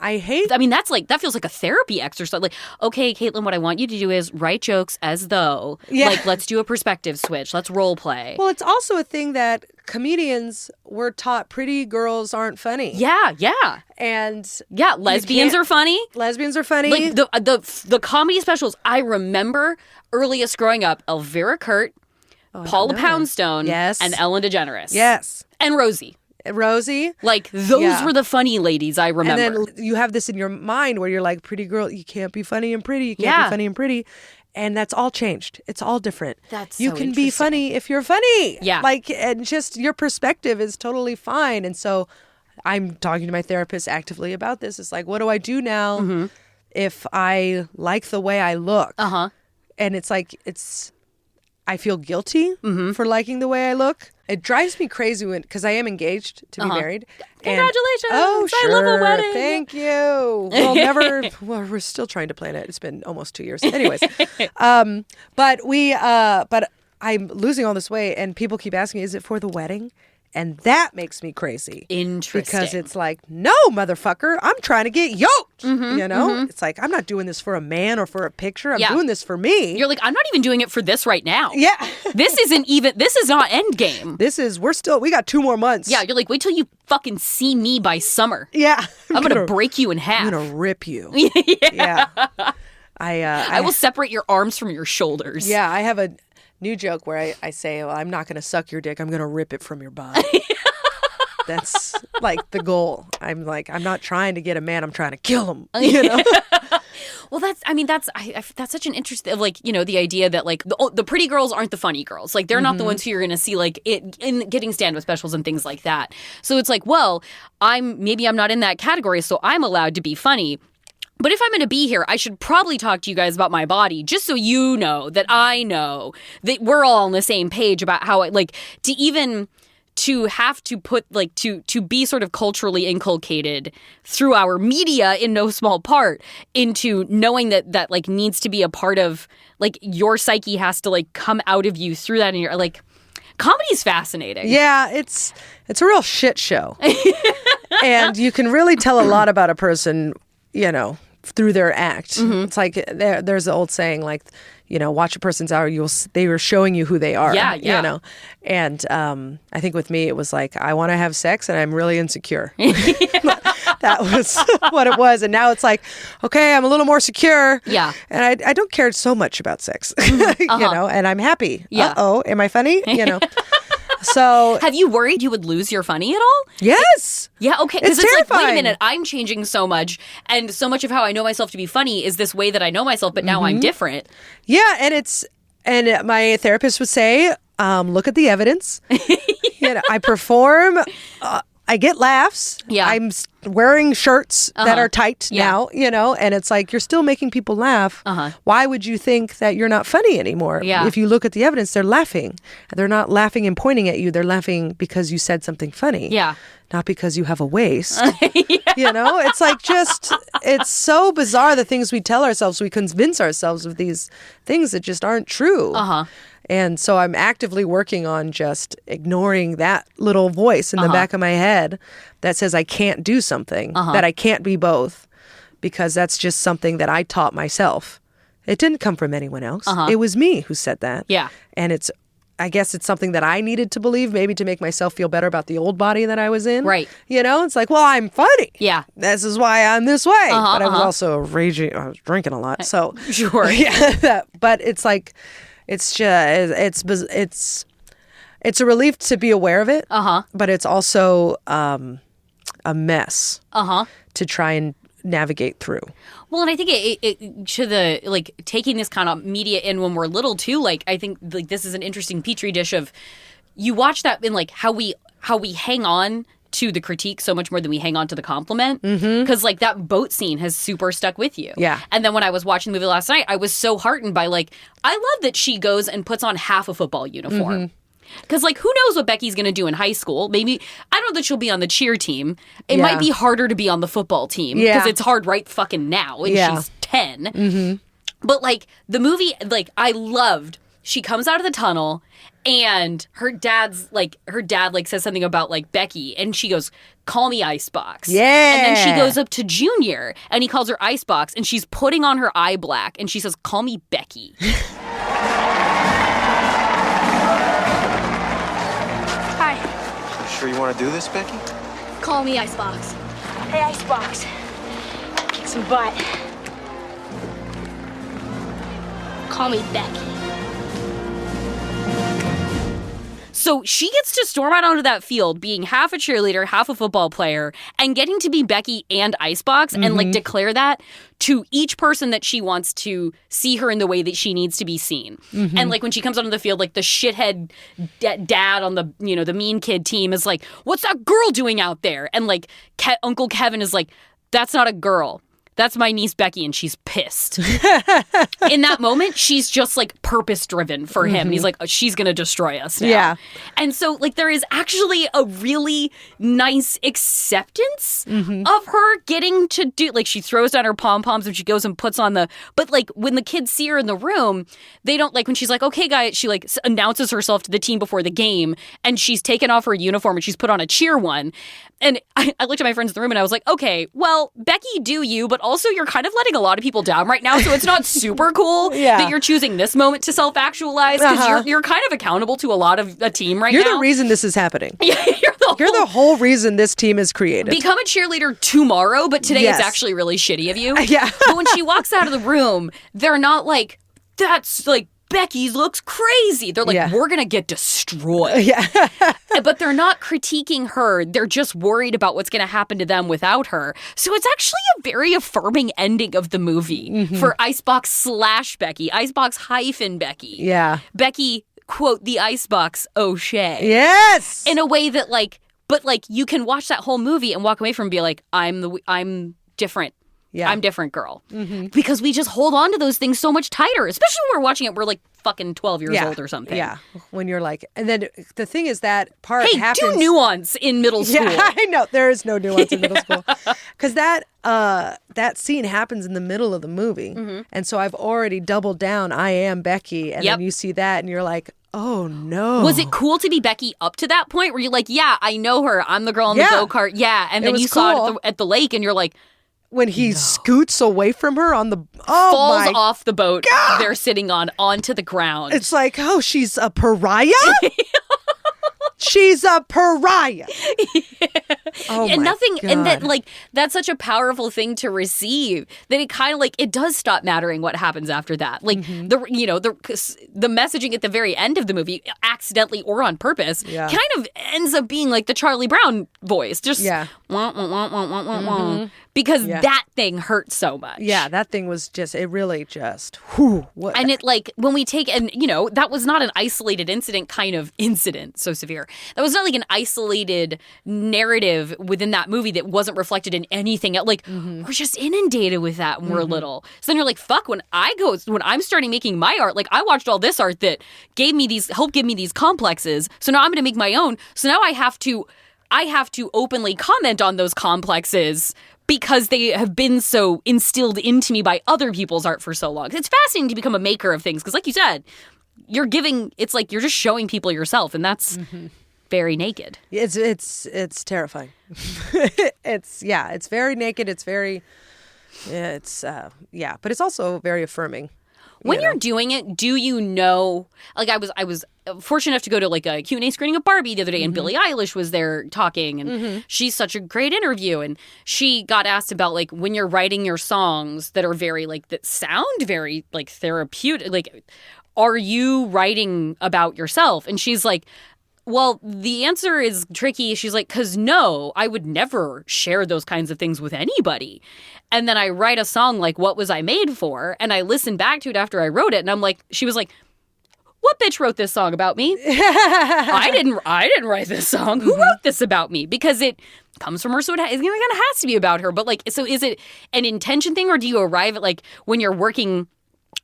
that feels like a therapy exercise. Like, okay, Caitlin, what I want you to do is write jokes as though, like, let's do a perspective switch. Let's role play. Well, it's also a thing that comedians were taught pretty girls aren't funny. Yeah. And lesbians are funny. Lesbians are funny. Like the comedy specials I remember earliest growing up, Elvira Kurt, Paula Poundstone, and Ellen DeGeneres. Yes. And Rosie. Like, those were the funny ladies I remember. And then you have this in your mind where you're like, pretty girl, you can't be funny and pretty. You can't be funny and pretty. And that's all changed. It's all different. You can be funny if you're funny. Yeah. Like, and just your perspective is totally fine. And so I'm talking to my therapist actively about this. It's like, what do I do now if I like the way I look? And it's like, I feel guilty for liking the way I look. It drives me crazy because I am engaged to be married. Congratulations! Sure. I love a wedding. Thank you. We're still trying to plan it. It's been almost 2 years. Anyways, but I'm losing all this weight, and people keep asking, "Is it for the wedding?" And that makes me crazy. Interesting. Because it's like, no, motherfucker, I'm trying to get yoked. It's like, I'm not doing this for a man or for a picture. I'm doing this for me. You're like, I'm not even doing it for this right now. Yeah. This is not end game. We got 2 more months. Yeah, you're like, wait till you fucking see me by summer. Yeah. I'm going to break you in half. I'm going to rip you. Yeah. I will separate your arms from your shoulders. Yeah, I have a new joke where I say, well, I'm not going to suck your dick. I'm going to rip it from your body. That's like the goal. I'm not trying to get a man. I'm trying to kill him. Well, that's such an interesting, like, the idea that like the pretty girls aren't the funny girls. Like, they're not the ones who you're going to see like in getting stand-up specials and things like that. So it's like, well, I'm not in that category, so I'm allowed to be funny. But if I'm going to be here, I should probably talk to you guys about my body, just so you know that I know that we're all on the same page about how it, like, to have to put, like, to be sort of culturally inculcated through our media in no small part into knowing that like needs to be a part of, like, your psyche has to, like, come out of you through that. And you're like, comedy's fascinating. Yeah, it's a real shit show. And you can really tell a lot about a person, you know, through their act. It's like there's the old saying, like, you know, watch a person's hour, they were showing you who they are. Yeah. You know? And I think with me, it was like, I want to have sex and I'm really insecure. That was what it was. And now it's like, okay, I'm a little more secure. Yeah. And I don't care so much about sex, you know, and I'm happy. Yeah. Uh-oh, am I funny? You know. So have you worried you would lose your funny at all? Yes. Yeah, okay. It's Because it's like, wait a terrifying. minute, I'm changing so much, and so much of how I know myself to be funny is this way that I know myself, but now I'm different. Yeah, and my therapist would say, look at the evidence. You know, I perform. I get laughs. Yeah. I'm wearing shirts that are tight now, you know, and it's like, you're still making people laugh. Why would you think that you're not funny anymore? Yeah. If you look at the evidence, they're laughing. They're not laughing and pointing at you. They're laughing because you said something funny. Yeah. Not because you have a waist. You know, it's like it's so bizarre the things we tell ourselves. We convince ourselves of these things that just aren't true. And so I'm actively working on just ignoring that little voice in the back of my head that says I can't do something, that I can't be both, because that's just something that I taught myself. It didn't come from anyone else. It was me who said that. Yeah. And I guess it's something that I needed to believe, maybe to make myself feel better about the old body that I was in. Right. You know, it's like, well, I'm funny. Yeah. This is why I'm this way. But I was also raging. I was drinking a lot. So Sure. Yeah. But it's like, it's just, it's a relief to be aware of it. But it's also a mess to try and navigate through. Well, and I think it to the, like, taking this kind of media in when we're little too, like, I think, like, this is an interesting petri dish of, you watch that in, like, how we hang on to the critique so much more than we hang on to the compliment. Because, like, that boat scene has super stuck with you. Yeah. And then when I was watching the movie last night, I was so heartened by, like, I love that she goes and puts on half a football uniform. Because, like, who knows what Becky's going to do in high school? Maybe, I don't know that she'll be on the cheer team. It might be harder to be on the football team. Because it's hard right fucking now. And she's 10. But, like, the movie, like, I loved, she comes out of the tunnel and her dad says something about, like, Becky. And she goes, call me Icebox. Yeah. And then she goes up to Junior and he calls her Icebox. And she's putting on her eye black. And she says, call me Becky. Hi. You sure you want to do this, Becky? Call me Icebox. Hey, Icebox. Kick some butt. Call me Becky. So she gets to storm out onto that field being half a cheerleader, half a football player, and getting to be Becky and Icebox and, like, declare that to each person that she wants to see her in the way that she needs to be seen. And, like, when she comes onto the field, like, the shithead dad on the, you know, the mean kid team is like, what's that girl doing out there? And, like, Uncle Kevin is like, that's not a girl. That's my niece Becky, and she's pissed. In that moment, she's just, like, purpose-driven for him. And he's like, she's going to destroy us now. Yeah. And so, like, there is actually a really nice acceptance of her getting to do, like, she throws down her pom-poms and she goes and puts on but, like, when the kids see her in the room, they don't, like, when she's like, okay, guys, she, like, announces herself to the team before the game, and she's taken off her uniform and she's put on a cheer one. And I looked at my friends in the room and I was like, okay, well, Becky, do you, but also you're kind of letting a lot of people down right now, so it's not super cool that you're choosing this moment to self-actualize, because you're kind of accountable to a lot of a team right now. You're the reason this is happening. Yeah, You're the whole reason this team is created. Become a cheerleader tomorrow, but today it's actually really shitty of you. Yeah. But when she walks out of the room, they're not like, that's, like, Becky looks crazy. They're like, we're going to get destroyed. Yeah. But they're not critiquing her. They're just worried about what's going to happen to them without her. So it's actually a very affirming ending of the movie for Icebox / Becky. Icebox - Becky. Yeah. Becky, quote, the Icebox O'Shea. Yes. In a way that, like, but, like, you can watch that whole movie and walk away from and be like, I'm different. I'm different girl. Because we just hold on to those things so much tighter, especially when we're watching it. We're like fucking 12 years old or something. Yeah. When you're like, and then the thing is that part happens. Do nuance in middle school. Yeah, I know. There is no nuance in middle school. Because that scene happens in the middle of the movie. And so I've already doubled down, I am Becky. And then you see that and you're like, oh no. Was it cool to be Becky up to that point where you're like, yeah, I know her. I'm the girl in the go-kart. Yeah. And then you saw it at the lake and you're like, when he scoots away from her on the falls off the boat they're sitting on onto the ground. It's like, oh, she's a pariah? She's a pariah. Oh and my nothing God. and that like that's such a powerful thing to receive that it kind of like it does stop mattering what happens after that. Like the messaging at the very end of the movie, accidentally or on purpose, kind of ends up being like the Charlie Brown voice. Just wah, wah, wah, wah, wah, wah, wah. Because that thing hurt so much. Yeah, that thing was just, it really just, whew. What? And it like, when we take, and that was not an isolated incident kind of incident, so severe. That was not like an isolated narrative within that movie that wasn't reflected in anything else. Like, we're just inundated with that when we're little. So then you're like, fuck, when I'm starting making my art, like I watched all this art that helped give me these complexes. So now I'm going to make my own. So now I have to openly comment on those complexes because they have been so instilled into me by other people's art for so long. It's fascinating to become a maker of things because, like you said, it's like you're just showing people yourself, and that's very naked. It's terrifying. It's very naked. It's very, but it's also very affirming. When you're doing it, do you know, like I was fortunate enough to go to like a Q&A screening of Barbie the other day, and Billie Eilish was there talking, and she's such a great interview, and she got asked about like when you're writing your songs that are very like, that sound very like therapeutic, like are you writing about yourself? And she's like, well, the answer is tricky. She's like, because no, I would never share those kinds of things with anybody. And then I write a song like What Was I Made For? And I listen back to it after I wrote it. And I'm like, she was like, what bitch wrote this song about me? I didn't write this song. Who wrote this about me? Because it comes from her, so it kind of has to be about her. But like, so is it an intention thing, or do you arrive at like when you're working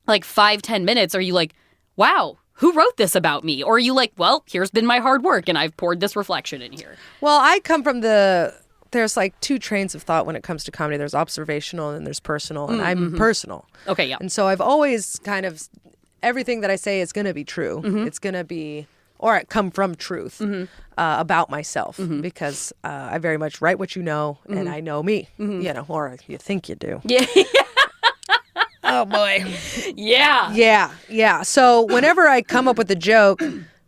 like 5-10 minutes, are you like, wow, who wrote this about me? Or are you like, well, here's been my hard work and I've poured this reflection in here? Well, I come from there's like two trains of thought when it comes to comedy. There's observational and there's personal, and I'm personal. Okay, yeah. And so I've always kind of, everything that I say is going to be true. It's going to be, or it come from truth about myself, because I very much write what you know, and I know me, or you think you do. Yeah. Oh, boy. Yeah. Yeah. So whenever I come up with a joke,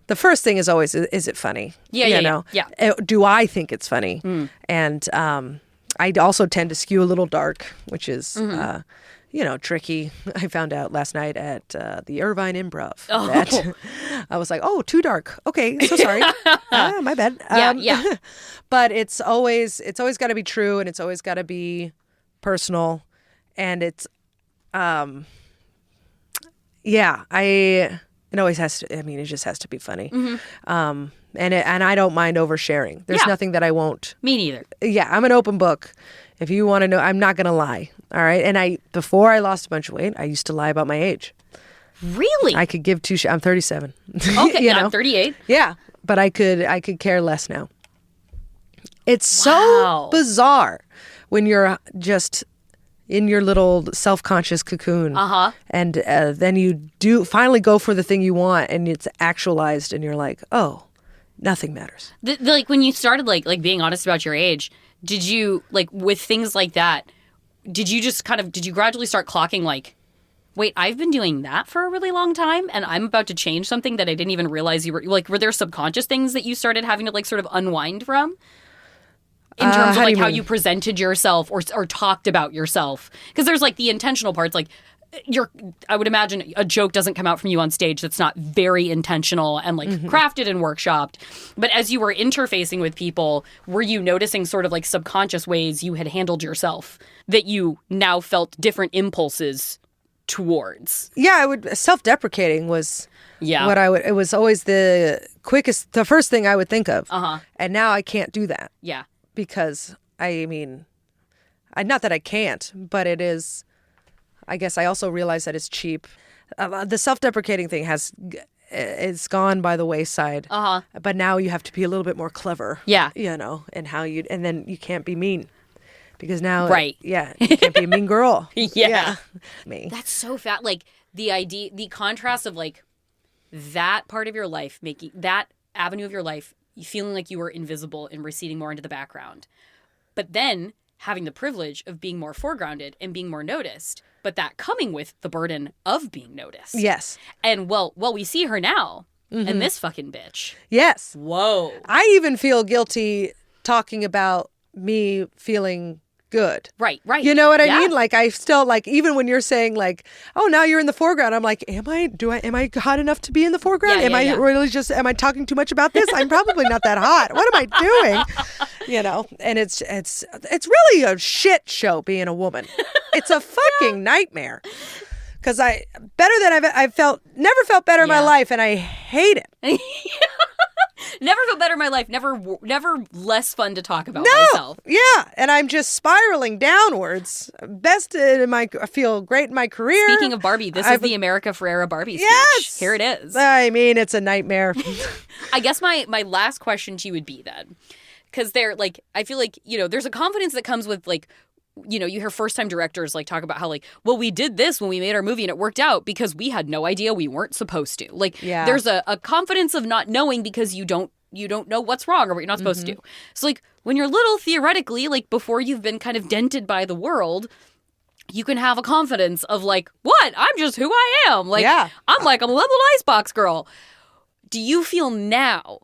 the first thing is always, is it funny? Yeah. Do I think it's funny? And I also tend to skew a little dark, which is, tricky. I found out last night at the Irvine Improv that I was like, oh, too dark. Okay, so sorry. My bad. Yeah. But it's always got to be true, and it's always got to be personal, and it's it always has to, it just has to be funny. And I don't mind oversharing. There's nothing that I won't. Me neither. Yeah, I'm an open book. If you want to know, I'm not going to lie. All right. And before I lost a bunch of weight, I used to lie about my age. Really? I could give two I'm 37. Okay, I'm 38. Yeah, but I could care less now. It's so bizarre when you're just in your little self-conscious cocoon. And then you do finally go for the thing you want, and it's actualized, and you're like, oh, nothing matters. Like when you started like being honest about your age, did you, like, with things like that, did you gradually start clocking like, wait, I've been doing that for a really long time, and I'm about to change something that I didn't even realize you were, like, were there subconscious things that you started having to like sort of unwind from? In terms of like how you presented yourself or talked about yourself? Because there's like the intentional parts, like I would imagine a joke doesn't come out from you on stage that's not very intentional and like crafted and workshopped. But as you were interfacing with people, were you noticing sort of like subconscious ways you had handled yourself that you now felt different impulses towards? Yeah, self-deprecating was what it was always the first thing I would think of. And now I can't do that. Yeah. Because not that I can't, but it is, I guess I also realize that it's cheap. The self-deprecating thing it's gone by the wayside. But now you have to be a little bit more clever. Yeah. And then you can't be mean. Because now, right. You can't be a mean girl. Yeah. Me. That's so fat. Like, the contrast of, like, that part of your life, making that avenue of your life, feeling like you were invisible and receding more into the background. But then having the privilege of being more foregrounded and being more noticed, but that coming with the burden of being noticed. Yes. And, well, we see her now, and this fucking bitch. Yes. Whoa. I even feel guilty talking about me feeling good. Right. You know what I mean? Like, I still, like, even when you're saying, like, oh, now you're in the foreground, I'm like, am I hot enough to be in the foreground? Am I talking too much about this? I'm probably not that hot. What am I doing? And it's really a shit show being a woman. It's a fucking nightmare. Because I've never felt better in my life, and I hate it. Never felt better in my life. Never less fun to talk about myself. Yeah, and I'm just spiraling downwards. I feel great in my career. Speaking of Barbie, this is the America Ferrera Barbie speech. Yes! Here it is. I mean, it's a nightmare. I guess my last question to you would be then, because I feel like, there's a confidence that comes with, like, you hear first-time directors, like, talk about how, like, well, we did this when we made our movie and it worked out because we had no idea we weren't supposed to. Like, there's a confidence of not knowing because you don't know what's wrong or what you're not supposed to do. So, like, when you're little, theoretically, like, before you've been kind of dented by the world, you can have a confidence of, like, what? I'm just who I am. Like, I'm like a little icebox girl. Do you feel now,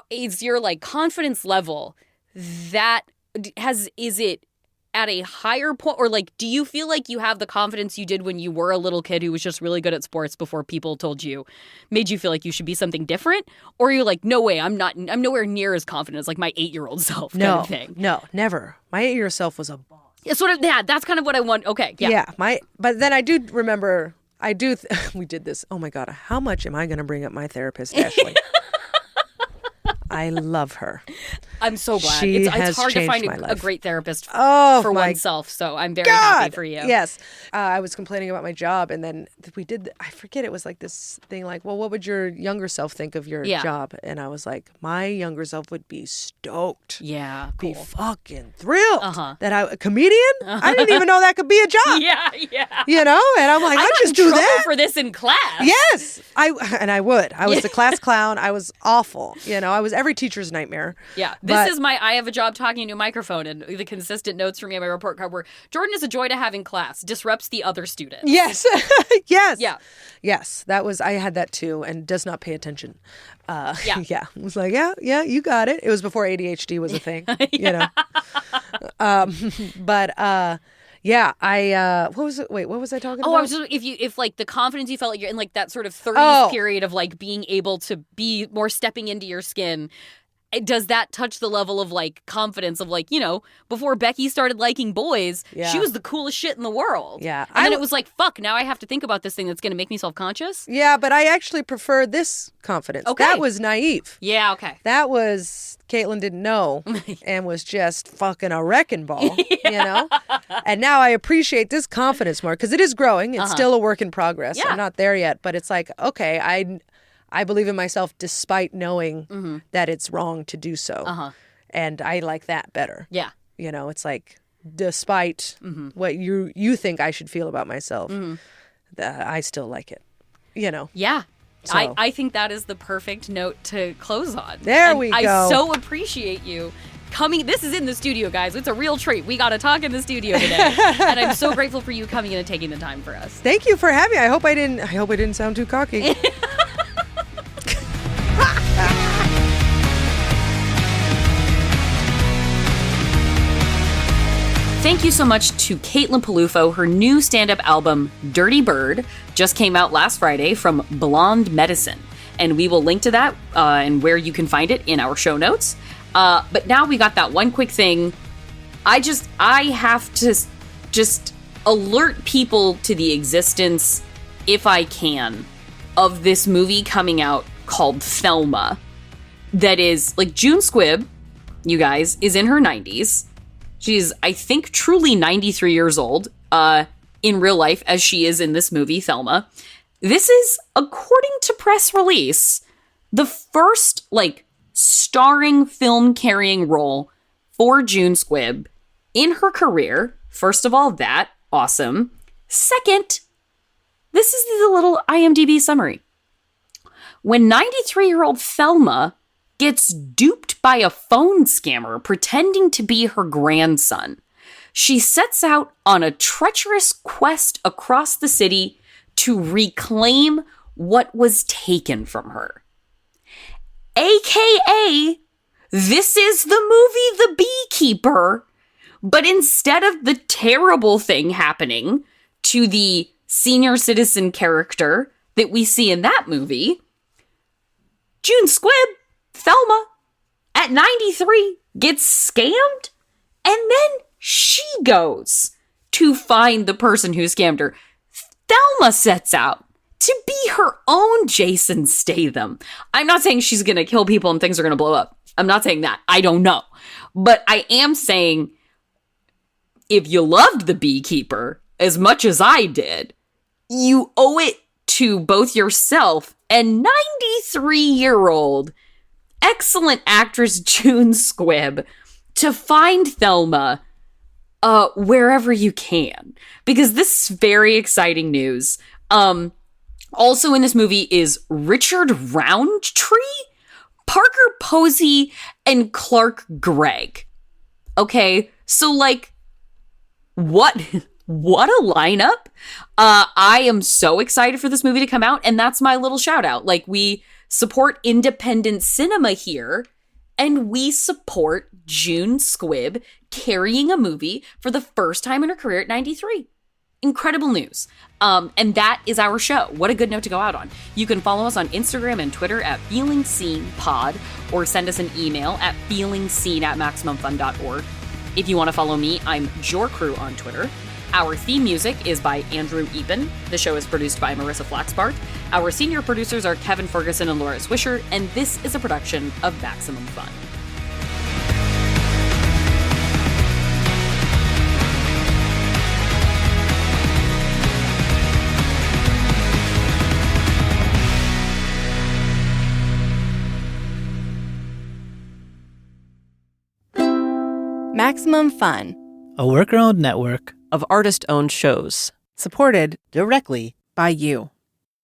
is your, like, confidence level is it at a higher point, or, like, do you feel like you have the confidence you did when you were a little kid who was just really good at sports before people made you feel like you should be something different? Or are you like, no way, I'm nowhere near as confident as, like, my 8-year-old self kind of thing? No, never. My 8-year-old self was a boss. It's sort of, that's kind of what I want. Okay, yeah. But then I do remember, we did this. Oh my God, how much am I going to bring up my therapist, Ashley? I love her. I'm so glad. She it's has hard to changed find my a life. great therapist Oh, for my oneself, so I'm very God. happy for you. Yes. I was complaining about my job, and then we did, I forget, it was like this thing like, well, what would your younger self think of your job? And I was like, my younger self would be stoked. Yeah, cool. Be fucking thrilled that a comedian? I didn't even know that could be a job. Yeah. You know? And I'm like, I just do that. For this in class. Yes. I would. I was the class clown. I was awful. I was every teacher's nightmare. Yeah. This is I have a job talking into a microphone, and the consistent notes from me on my report card were, Jordan is a joy to have in class, disrupts the other students. Yes. Yes. Yeah. Yes. I had that too, and does not pay attention. Yeah. I was like, yeah, you got it. It was before ADHD was a thing, what was it? Wait, what was I talking about? I was just, if like the confidence you felt like you're in, like, that sort of 30s period of, like, being able to be more stepping into your skin, does that touch the level of, like, confidence of, like, before Becky started liking boys, she was the coolest shit in the world. Yeah. And then it was like, fuck, now I have to think about this thing that's going to make me self-conscious. Yeah, but I actually prefer this confidence. Okay. That was naive. Yeah, okay. That was, Caitlin didn't know and was just fucking a wrecking ball, And now I appreciate this confidence more because it is growing. It's still a work in progress. Yeah. I'm not there yet, but it's like, okay, I believe in myself despite knowing that it's wrong to do so. And I like that better. Yeah. It's like, despite what you think I should feel about myself, I still like it, Yeah. So. I think that is the perfect note to close on. There we go. I so appreciate you coming. This is in the studio, guys. It's a real treat. We got to talk in the studio today. And I'm so grateful for you coming in and taking the time for us. Thank you for having me. I hope I didn't sound too cocky. Thank you so much to Caitlin Peluffo. Her new stand-up album, Dirty Bird, just came out last Friday from Blonde Medicine. And we will link to that and where you can find it in our show notes. But now we got that one quick thing. I have to just alert people to the existence, if I can, of this movie coming out called THELMA. That is, like, June Squibb, you guys, is in her 90s. She's, I think, truly 93 years old in real life, as she is in this movie, Thelma. This is, according to press release, the first, starring film-carrying role for June Squibb in her career. First of all, that. Awesome. Second, this is the little IMDb summary. When 93-year-old Thelma gets duped by a phone scammer pretending to be her grandson, she sets out on a treacherous quest across the city to reclaim what was taken from her. AKA, this is the movie The Beekeeper, but instead of the terrible thing happening to the senior citizen character that we see in that movie, June Squibb, Thelma, at 93, gets scammed, and then she goes to find the person who scammed her. Thelma sets out to be her own Jason Statham. I'm not saying she's going to kill people and things are going to blow up. I'm not saying that. I don't know. But I am saying, if you loved The Beekeeper as much as I did, you owe it to both yourself and 93-year-old excellent actress June Squibb to find Thelma wherever you can. Because this is very exciting news. Also in this movie is Richard Roundtree, Parker Posey, and Clark Gregg. Okay, so what a lineup. I am so excited for this movie to come out, and that's my little shout out. We support independent cinema here, and we support June Squibb carrying a movie for the first time in her career at 93. Incredible news. And that is our show. What a good note to go out on. You can follow us on Instagram and Twitter at FeelingSeenPod, or send us an email at feelingseen@MaximumFun.org. If you want to follow me, I'm JorCrew on Twitter. Our theme music is by Andrew Eapen. The show is produced by Marissa Flaxbart. Our senior producers are Kevin Ferguson and Laura Swisher, and this is a production of Maximum Fun. Maximum Fun, a worker-owned network of artist-owned shows, supported directly by you.